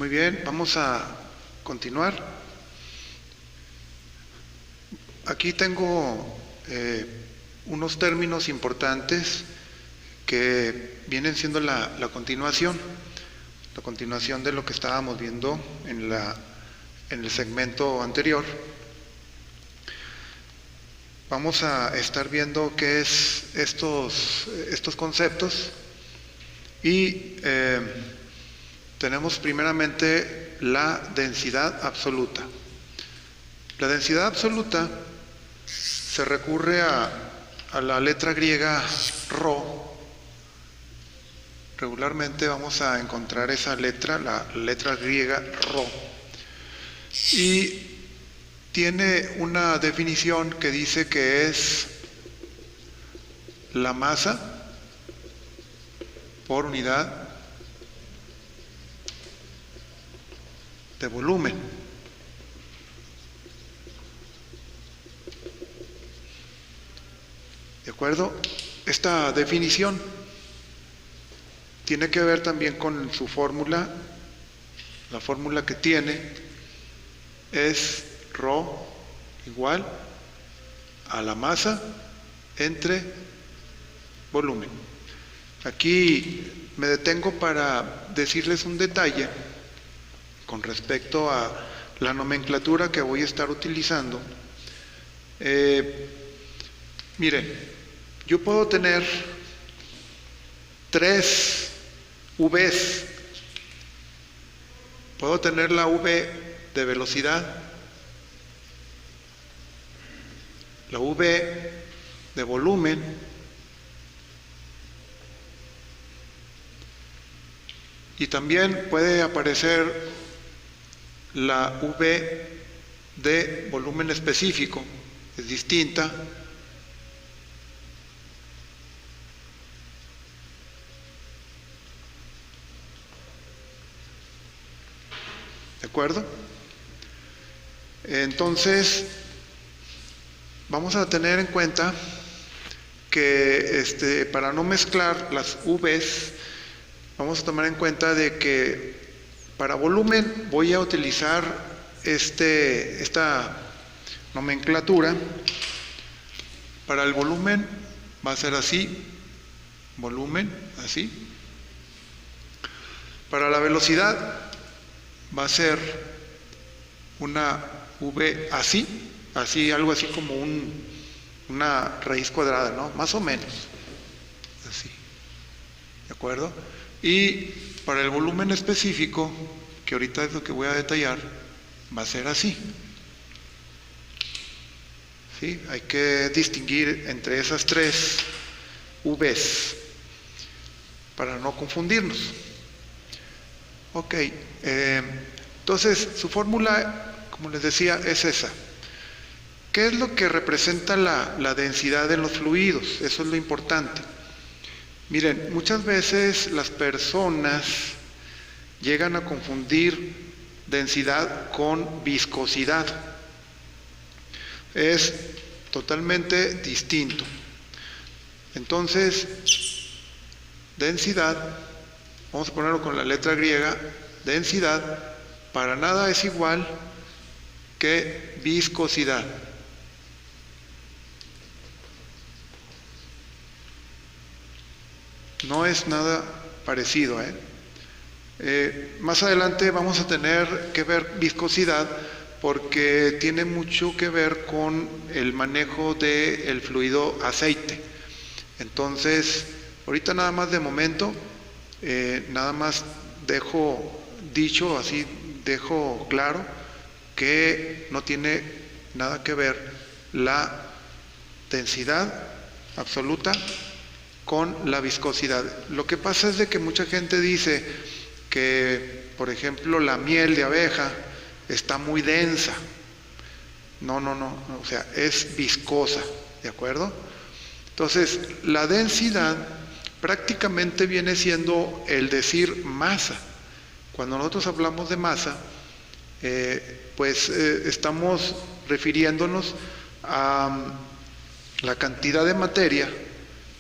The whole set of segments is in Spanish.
Muy bien, vamos a continuar. Aquí tengo unos términos importantes que vienen siendo la continuación de lo que estábamos viendo en el segmento anterior. Vamos a estar viendo qué es estos conceptos y tenemos primeramente la densidad absoluta. La densidad absoluta se recurre a la letra griega rho. Regularmente vamos a encontrar esa letra, la letra griega rho, y tiene una definición que dice que es la masa por unidad de volumen. ¿De acuerdo? Esta definición tiene que ver también con su fórmula. La fórmula que tiene es rho igual a la masa entre volumen. Aquí me detengo para decirles un detalle con respecto a la nomenclatura que voy a estar utilizando. Miren, yo puedo tener 3 V's. Puedo tener la V de velocidad, la V de volumen, y también puede aparecer la V de volumen específico, es distinta. ¿De acuerdo? Entonces, vamos a tener en cuenta que para no mezclar las V's, vamos a tomar en cuenta de que para volumen voy a utilizar esta nomenclatura. Para el volumen va a ser así, volumen, así. Para la velocidad va a ser una V así, algo así como una raíz cuadrada, ¿no? Más o menos, así. ¿De acuerdo? Y para el volumen específico, que ahorita es lo que voy a detallar, va a ser así. ¿Sí? Hay que distinguir entre esas 3 V's para no confundirnos. Ok, entonces su fórmula, como les decía, es esa. ¿Qué es lo que representa la densidad en los fluidos? Eso es lo importante. Miren, muchas veces las personas llegan a confundir densidad con viscosidad. Es totalmente distinto. Entonces, densidad, vamos a ponerlo con la letra griega, densidad para nada es igual que viscosidad. No es nada parecido, más adelante vamos a tener que ver viscosidad porque tiene mucho que ver con el manejo del fluido aceite. Entonces, ahorita nada más de momento, nada más dejo dicho, así dejo claro que no tiene nada que ver la densidad absoluta con la viscosidad. Lo que pasa es de que mucha gente dice que, por ejemplo, la miel de abeja está muy densa. No, o sea, es viscosa, ¿de acuerdo? Entonces, la densidad prácticamente viene siendo el decir masa. Cuando nosotros hablamos de masa, estamos refiriéndonos a la cantidad de materia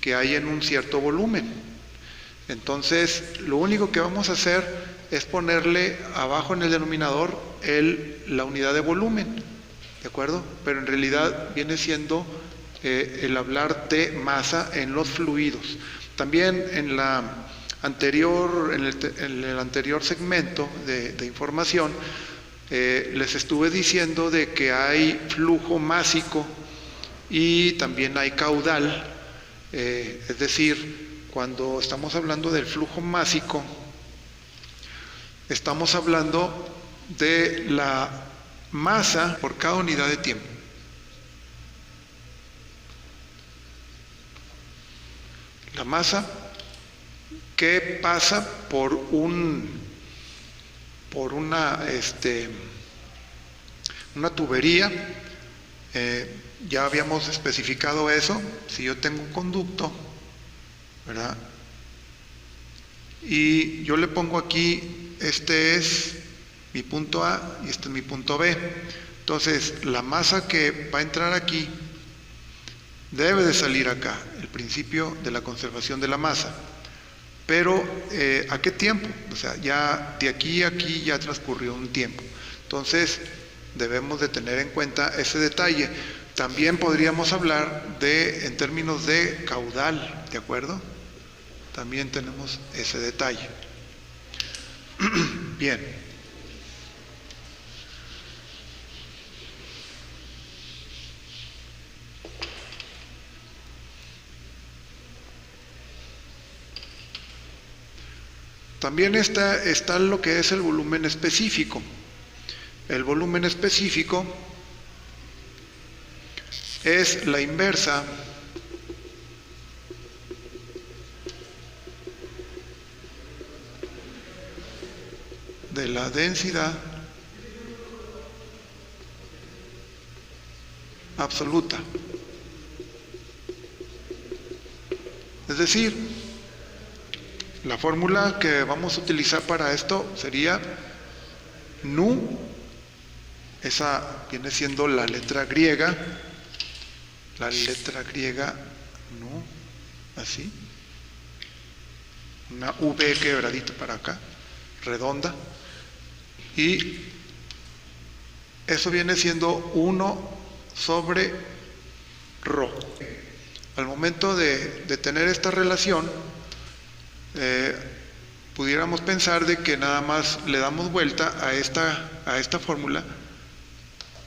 que hay en un cierto volumen. Entonces, lo único que vamos a hacer es ponerle abajo en el denominador la unidad de volumen, ¿de acuerdo? Pero en realidad viene siendo el hablar de masa en los fluidos. También en el anterior segmento de información, les estuve diciendo de que hay flujo másico y también hay caudal. Es decir, cuando estamos hablando del flujo másico, estamos hablando de la masa por cada unidad de tiempo. La masa que pasa por una tubería. Ya habíamos especificado eso. Si yo tengo un conducto, ¿verdad? Y yo le pongo aquí, este es mi punto A y este es mi punto B. Entonces, la masa que va a entrar aquí debe de salir acá, el principio de la conservación de la masa. Pero, ¿a qué tiempo? O sea, ya de aquí a aquí ya transcurrió un tiempo. Entonces, debemos de tener en cuenta ese detalle. También podríamos hablar en términos de caudal, ¿de acuerdo? También tenemos ese detalle. Bien. También está lo que es el volumen específico. El volumen específico es la inversa de la densidad absoluta. Es decir, la fórmula que vamos a utilizar para esto sería nu, esa viene siendo la letra griega nu, así, una V quebradita para acá, redonda, y eso viene siendo 1 sobre ρ. Al momento de tener esta relación, pudiéramos pensar de que nada más le damos vuelta a esta fórmula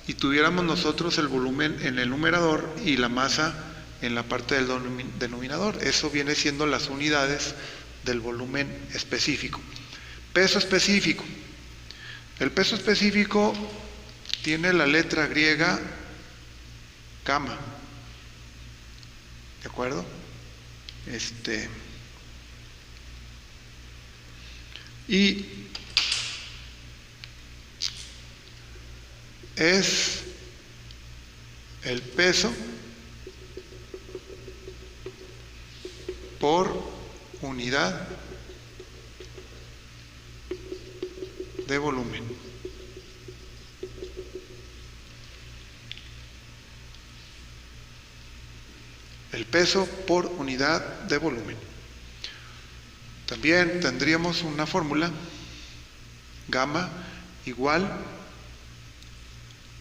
y tuviéramos nosotros el volumen en el numerador y la masa en la parte del denominador. Eso viene siendo las unidades del volumen específico. Peso específico. El peso específico tiene la letra griega gamma, ¿de acuerdo? Y es el peso por unidad de volumen. El peso por unidad de volumen. También tendríamos una fórmula, gamma igual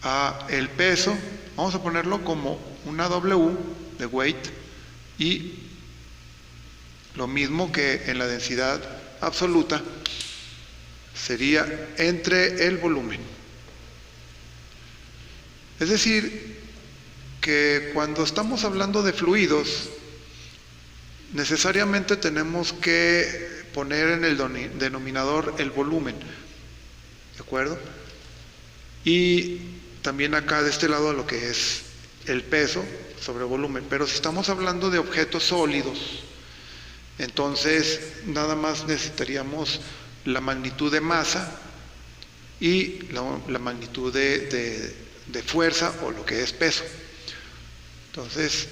a el peso, vamos a ponerlo como una W de weight, y lo mismo que en la densidad absoluta sería entre el volumen. Es decir, que cuando estamos hablando de fluidos, necesariamente tenemos que poner en el denominador el volumen, ¿de acuerdo? Y también acá de este lado lo que es el peso sobre volumen. Pero si estamos hablando de objetos sólidos, entonces nada más necesitaríamos la magnitud de masa y la magnitud de fuerza, o lo que es peso. Entonces,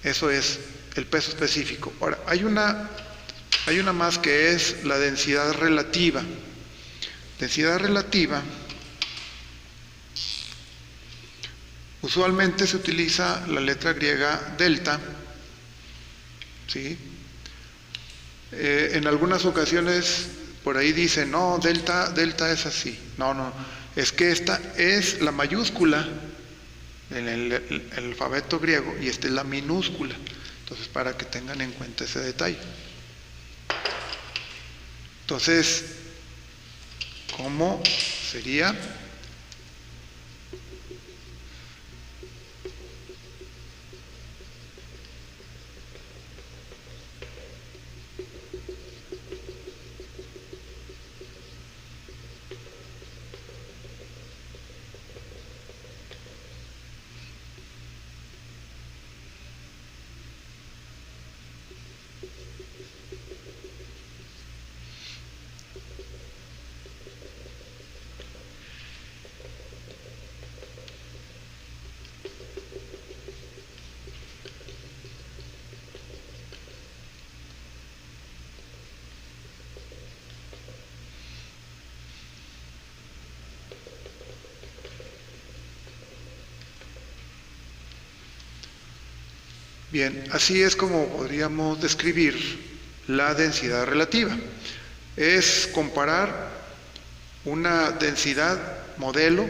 eso es el peso específico. Ahora, hay una más que es la densidad relativa. Densidad relativa, usualmente se utiliza la letra griega delta, ¿sí? En algunas ocasiones por ahí dicen, no, delta es así. No, no, es que esta es la mayúscula en el alfabeto griego y esta es la minúscula. Entonces, para que tengan en cuenta ese detalle. Entonces, ¿cómo sería? Bien, así es como podríamos describir la densidad relativa. Es comparar una densidad modelo,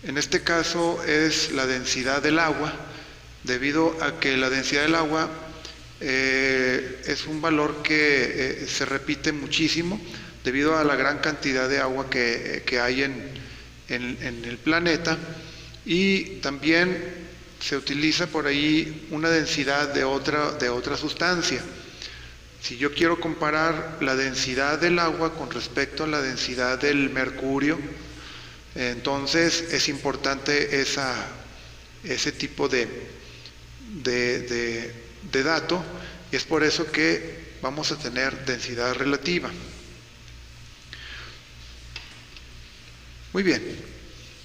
en este caso es la densidad del agua, debido a que la densidad del agua es un valor que se repite muchísimo, debido a la gran cantidad de agua que hay en el planeta, y también se utiliza por ahí una densidad de otra sustancia. Si yo quiero comparar la densidad del agua con respecto a la densidad del mercurio, entonces es importante ese tipo de dato, y es por eso que vamos a tener densidad relativa. Muy bien,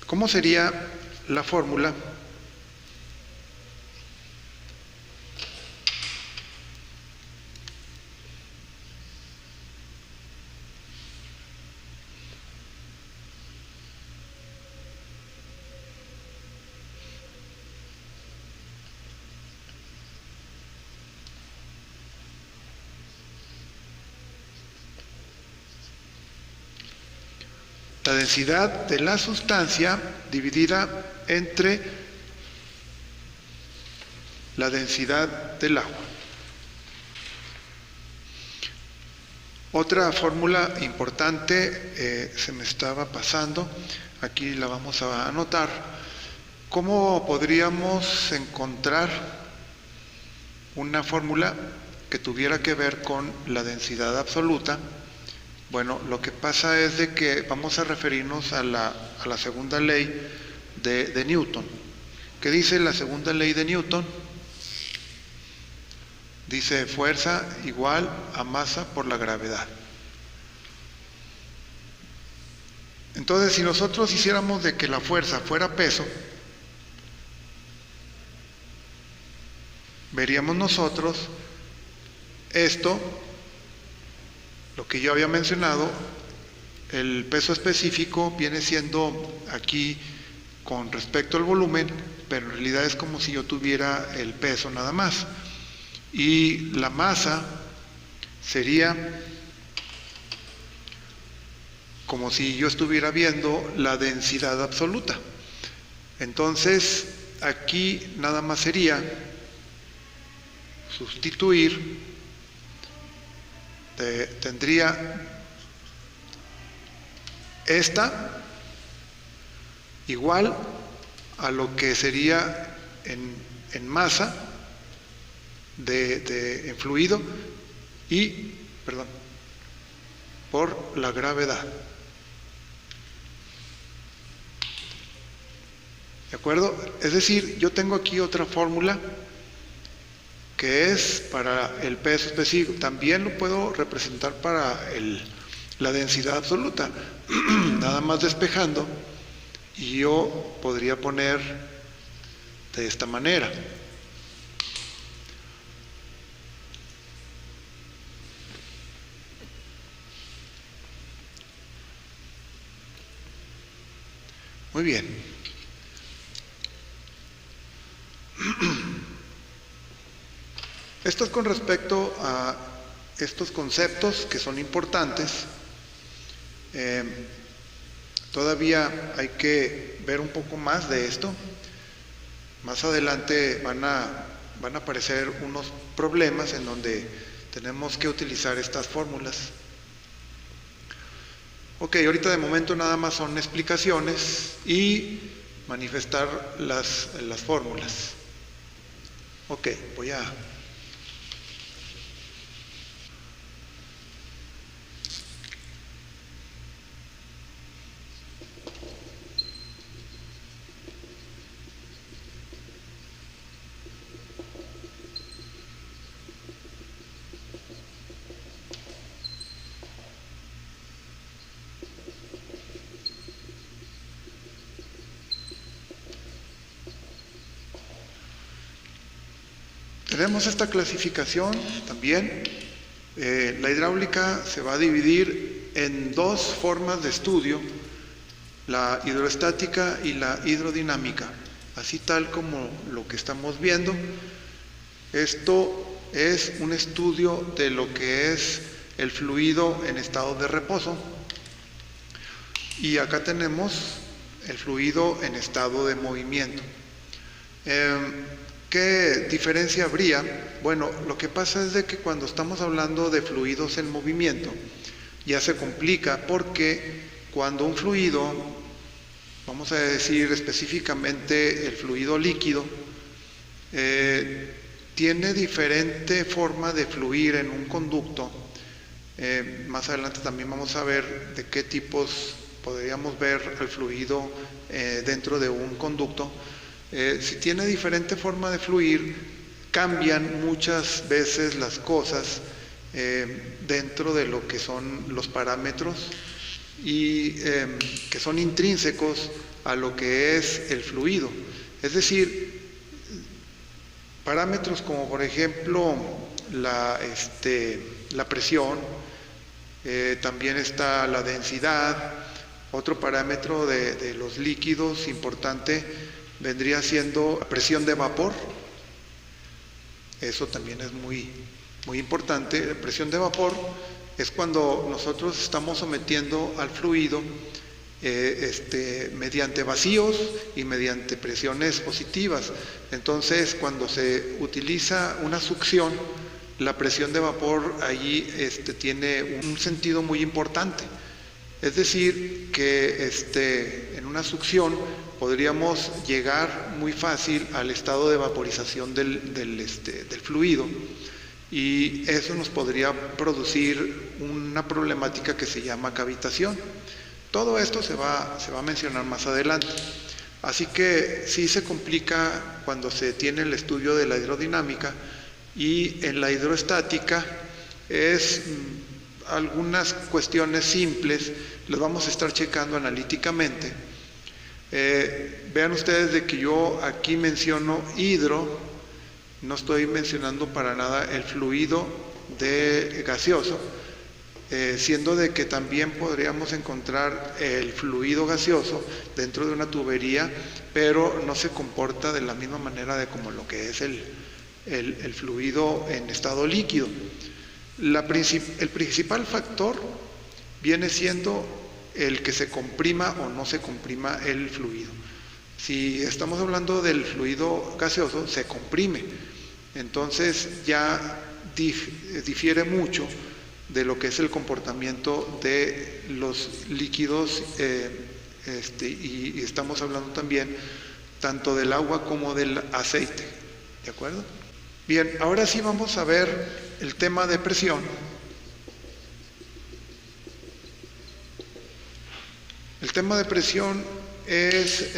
¿cómo sería la fórmula? La densidad de la sustancia dividida entre la densidad del agua. Otra fórmula importante se me estaba pasando, aquí la vamos a anotar. ¿Cómo podríamos encontrar una fórmula que tuviera que ver con la densidad absoluta? Bueno, lo que pasa es de que vamos a referirnos a la segunda ley de Newton. ¿Qué dice la segunda ley de Newton? Dice fuerza igual a masa por la gravedad. Entonces, si nosotros hiciéramos de que la fuerza fuera peso, veríamos nosotros esto, lo que yo había mencionado, el peso específico viene siendo aquí con respecto al volumen, pero en realidad es como si yo tuviera el peso nada más. Y la masa sería como si yo estuviera viendo la densidad absoluta. Entonces, aquí nada más sería sustituir. Tendría esta igual a lo que sería en masa en fluido por la gravedad. ¿De acuerdo? Es decir, yo tengo aquí otra fórmula que es para el peso específico. También lo puedo representar para la densidad absoluta, nada más despejando, y yo podría poner de esta manera. Muy bien. Esto es con respecto a estos conceptos que son importantes Eh, Todavía hay que ver un poco más de esto. Más adelante van a aparecer unos problemas en donde tenemos que utilizar estas fórmulas. Ok, ahorita de momento nada más son explicaciones y manifestar las fórmulas. Ok, voy a... Tenemos esta clasificación también. La hidráulica se va a dividir en dos formas de estudio, la hidroestática y la hidrodinámica, así tal como lo que estamos viendo. Esto es un estudio de lo que es el fluido en estado de reposo, y acá tenemos el fluido en estado de movimiento. ¿Qué diferencia habría? Bueno, lo que pasa es de que cuando estamos hablando de fluidos en movimiento, ya se complica, porque cuando un fluido, vamos a decir específicamente el fluido líquido, tiene diferente forma de fluir en un conducto. Más adelante también vamos a ver de qué tipos podríamos ver el fluido dentro de un conducto. Si tiene diferente forma de fluir, cambian muchas veces las cosas dentro de lo que son los parámetros y que son intrínsecos a lo que es el fluido. Es decir, parámetros como por ejemplo la presión, también está la densidad. Otro parámetro de los líquidos importante vendría siendo la presión de vapor. Eso también es muy importante. La presión de vapor es cuando nosotros estamos sometiendo al fluido mediante vacíos y mediante presiones positivas. Entonces, cuando se utiliza una succión, la presión de vapor allí tiene un sentido muy importante. Es decir, que en una succión podríamos llegar muy fácil al estado de vaporización del fluido, y eso nos podría producir una problemática que se llama cavitación. Todo esto se va a mencionar más adelante. Así que sí se complica cuando se tiene el estudio de la hidrodinámica, y en la hidroestática es algunas cuestiones simples, las vamos a estar checando analíticamente. Vean ustedes de que yo aquí menciono hidro, no estoy mencionando para nada el fluido gaseoso, siendo de que también podríamos encontrar el fluido gaseoso dentro de una tubería, pero no se comporta de la misma manera de como lo que es el fluido en estado líquido. El principal factor viene siendo el que se comprima o no se comprima el fluido. Si estamos hablando del fluido gaseoso, se comprime. Entonces ya difiere mucho de lo que es el comportamiento de los líquidos, y estamos hablando también tanto del agua como del aceite. ¿De acuerdo? Bien, ahora sí vamos a ver el tema de presión. El tema de presión es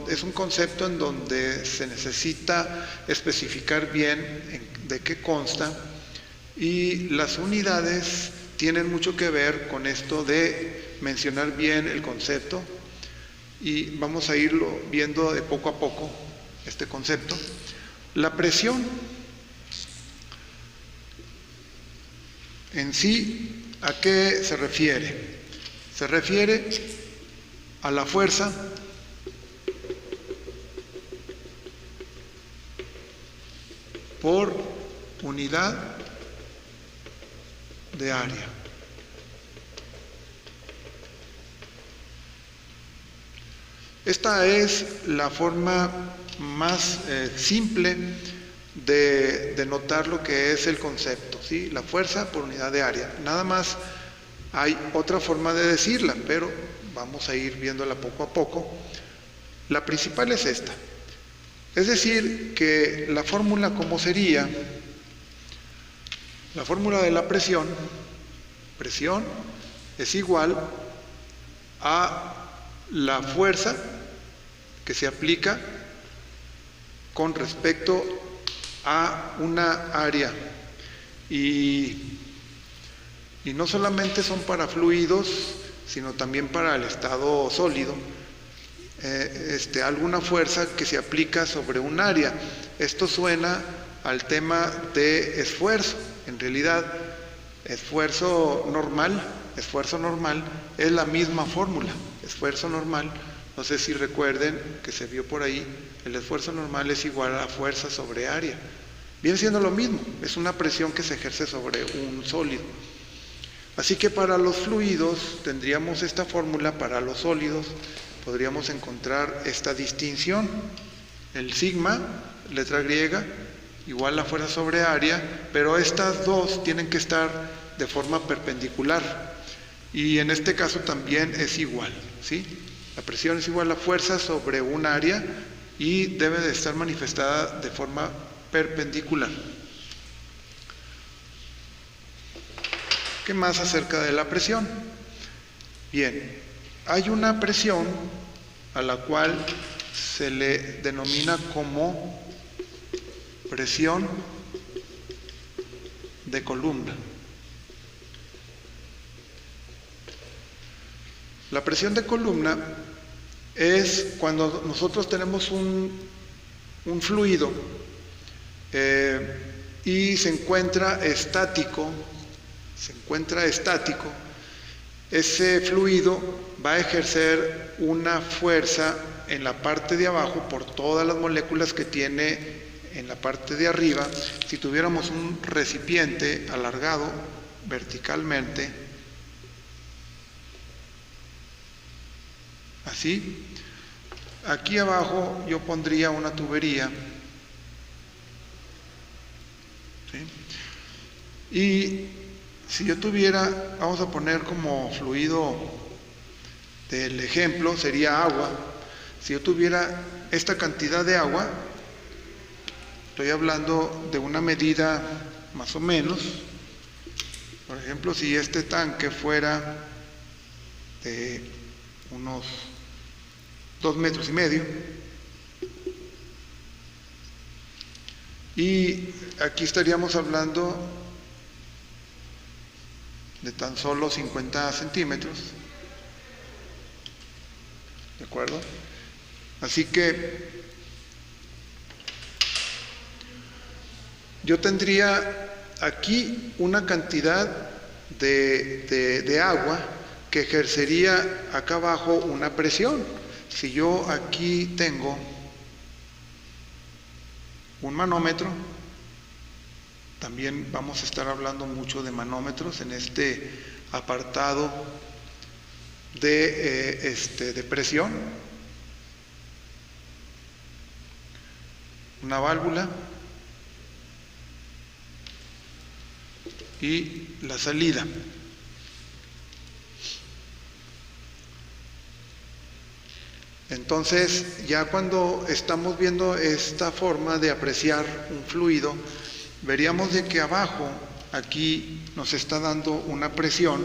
es un concepto en donde se necesita especificar bien de qué consta, y las unidades tienen mucho que ver con esto de mencionar bien el concepto, y vamos a irlo viendo de poco a poco este concepto. La presión en sí, ¿a qué se refiere? Se refiere a la fuerza por unidad de área. Esta es la forma más simple de notar lo que es el concepto, ¿sí? La fuerza por unidad de área. Nada más hay otra forma de decirla, pero vamos a ir viéndola poco a poco. La principal es esta. Es decir, que la fórmula, ¿cómo sería? La fórmula de la presión es igual a la fuerza que se aplica con respecto a una área. Y no solamente son para fluidos, sino también para el estado sólido. Alguna fuerza que se aplica sobre un área. Esto suena al tema de esfuerzo. En realidad, esfuerzo normal es la misma fórmula. Esfuerzo normal, no sé si recuerden que se vio por ahí, el esfuerzo normal es igual a la fuerza sobre área. Viene siendo lo mismo, es una presión que se ejerce sobre un sólido. Así que para los fluidos tendríamos esta fórmula, para los sólidos podríamos encontrar esta distinción. El sigma, letra griega, igual a fuerza sobre área, pero estas dos tienen que estar de forma perpendicular. Y en este caso también es igual, ¿sí? La presión es igual a fuerza sobre un área y debe de estar manifestada de forma perpendicular. ¿Qué más acerca de la presión? Bien, hay una presión a la cual se le denomina como presión de columna. La presión de columna es cuando nosotros tenemos un fluido y se encuentra estático, ese fluido va a ejercer una fuerza en la parte de abajo por todas las moléculas que tiene en la parte de arriba. Si tuviéramos un recipiente alargado verticalmente, así, aquí abajo yo pondría una tubería, ¿sí? Y si yo tuviera, vamos a poner como fluido del ejemplo, sería agua. Si yo tuviera esta cantidad de agua, estoy hablando de una medida más o menos. Por ejemplo, si este tanque fuera de unos 2,5 metros, y aquí estaríamos hablando de tan solo 50 centímetros, ¿de acuerdo? Así que yo tendría aquí una cantidad de agua que ejercería acá abajo una presión. Si yo aquí tengo un manómetro, también vamos a estar hablando mucho de manómetros en este apartado de presión. Una válvula y la salida. Entonces, ya cuando estamos viendo esta forma de apreciar un fluido, veríamos de que abajo, aquí nos está dando una presión.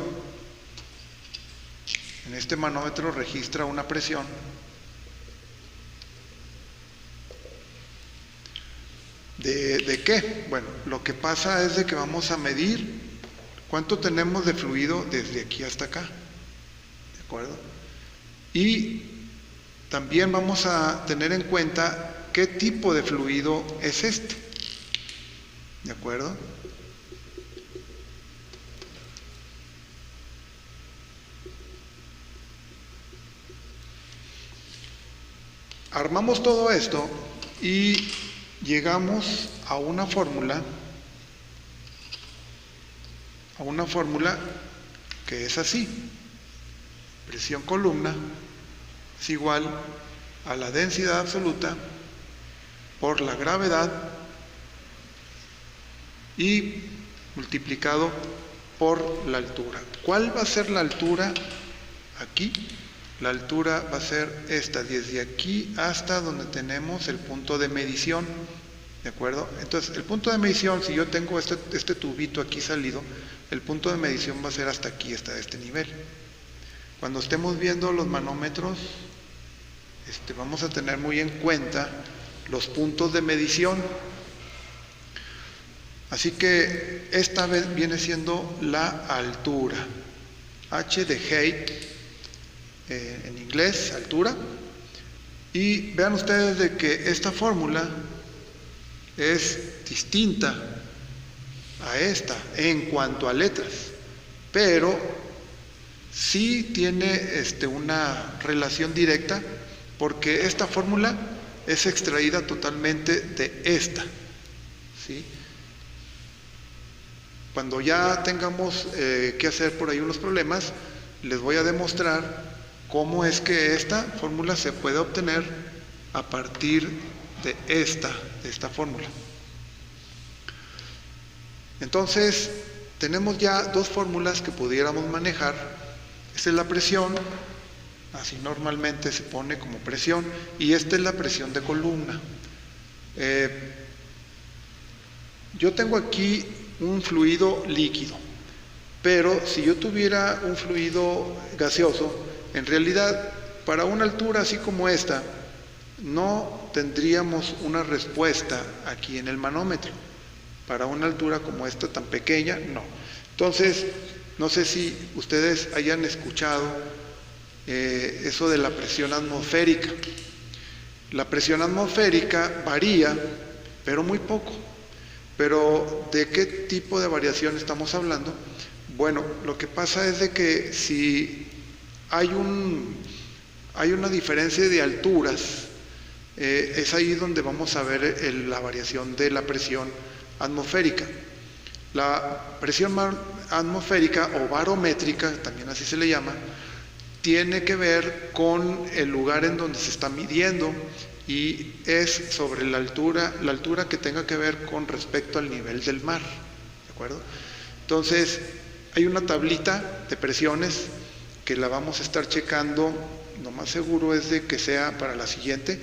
En este manómetro registra una presión. ¿De qué? Bueno, lo que pasa es de que vamos a medir cuánto tenemos de fluido desde aquí hasta acá. ¿De acuerdo? Y también vamos a tener en cuenta qué tipo de fluido es este. ¿De acuerdo? Armamos todo esto y llegamos a una fórmula que es así: presión columna es igual a la densidad absoluta por la gravedad y multiplicado por la altura. ¿Cuál va a ser la altura aquí? La altura va a ser esta, desde aquí hasta donde tenemos el punto de medición, ¿de acuerdo? Entonces, el punto de medición, si yo tengo este tubito aquí salido, el punto de medición va a ser hasta aquí, hasta este nivel. Cuando estemos viendo los manómetros, vamos a tener muy en cuenta los puntos de medición. Así que esta vez viene siendo la altura. H de height, en inglés, altura. Y vean ustedes de que esta fórmula es distinta a esta en cuanto a letras, pero sí tiene una relación directa, porque esta fórmula es extraída totalmente de esta, ¿sí? Cuando ya tengamos que hacer por ahí unos problemas, les voy a demostrar cómo es que esta fórmula se puede obtener a partir de esta fórmula. Entonces, tenemos ya dos fórmulas que pudiéramos manejar. Esta es la presión, así normalmente se pone como presión, y esta es la presión de columna. Yo tengo aquí un fluido líquido, pero si yo tuviera un fluido gaseoso, en realidad para una altura así como esta no tendríamos una respuesta aquí en el manómetro. Para una altura como esta tan pequeña, no. Entonces, no sé si ustedes hayan escuchado eso de la presión atmosférica. La presión atmosférica varía, pero muy poco. Pero, ¿de qué tipo de variación estamos hablando? Bueno, lo que pasa es de que si hay una diferencia de alturas, es ahí donde vamos a ver la variación de la presión atmosférica. La presión atmosférica o barométrica, también así se le llama, tiene que ver con el lugar en donde se está midiendo y es sobre la altura que tenga que ver con respecto al nivel del mar, ¿de acuerdo? Entonces, hay una tablita de presiones que la vamos a estar checando, lo más seguro es de que sea para la siguiente,